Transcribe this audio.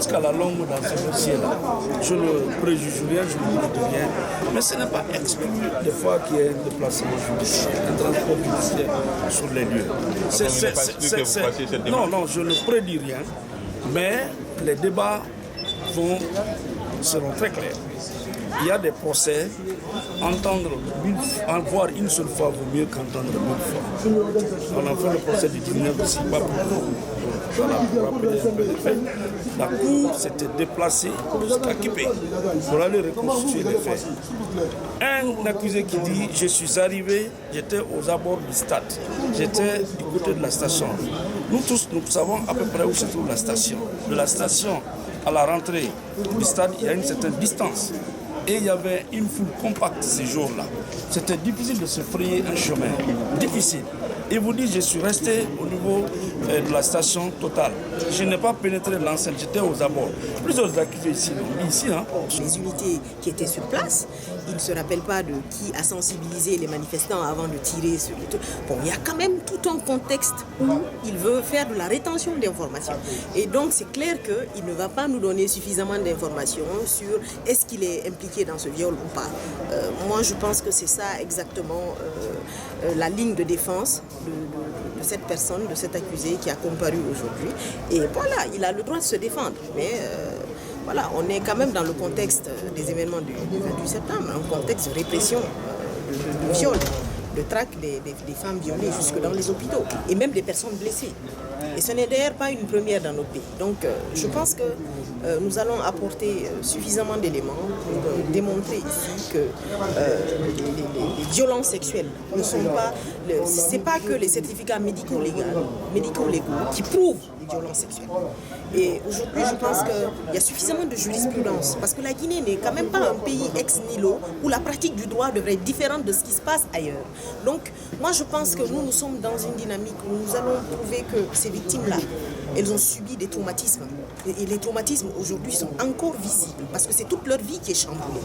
jusqu'à la longue dans ce dossier-là. Je ne préjuge rien, je ne dis rien. Mais ce n'est pas exclu des fois qu'il y ait un déplacement judiciaire, un transport judiciaire sur les lieux. Non, je ne prédis rien. Mais les débats seront très clairs. Il y a des procès, voir une seule fois vaut mieux qu'entendre 1000 fois. On a fait le procès du 19 aussi, pas pour rappeler un peu les faits. La Cour s'était déplacée jusqu'à Kipé pour aller reconstituer les faits. Un accusé qui dit « Je suis arrivé, j'étais aux abords du stade, j'étais du côté de la station. » Nous tous, nous savons à peu près où se trouve la station. De la station à la rentrée du stade, il y a une certaine distance. Et il y avait une foule compacte ces jours-là. C'était difficile de se frayer un chemin. Difficile. Et vous dites, je suis resté au niveau de la station Total. Je n'ai pas pénétré l'enceinte, j'étais aux abords. Plusieurs accusés ici l'ont dit ici. Les unités qui étaient sur place, ils ne se rappellent pas de qui a sensibilisé les manifestants avant de tirer sur les trucs. Bon, il y a quand même tout un contexte où il veut faire de la rétention d'informations. Et donc c'est clair qu'il ne va pas nous donner suffisamment d'informations sur est-ce qu'il est impliqué dans ce viol ou pas. Moi je pense que c'est ça exactement la ligne de défense de cette personne, de cet accusé qui a comparu aujourd'hui. Et voilà, il a le droit de se défendre. Mais voilà, on est quand même dans le contexte des événements du 28 septembre, un contexte de répression, de viol, de traque des femmes violées jusque dans les hôpitaux et même des personnes blessées. Et ce n'est d'ailleurs pas une première dans notre pays. Donc je pense que nous allons apporter suffisamment d'éléments pour démontrer ici que les violences sexuelles ne sont pas... C'est pas que les certificats médico-légaux qui prouvent les violences sexuelles. Et aujourd'hui, je pense qu'il y a suffisamment de jurisprudence parce que la Guinée n'est quand même pas un pays ex nihilo où la pratique du droit devrait être différente de ce qui se passe ailleurs. Donc, moi, je pense que nous sommes dans une dynamique où nous allons prouver que ces victimes-là, elles ont subi des traumatismes. Et les traumatismes, aujourd'hui, sont encore visibles parce que c'est toute leur vie qui est chamboulée.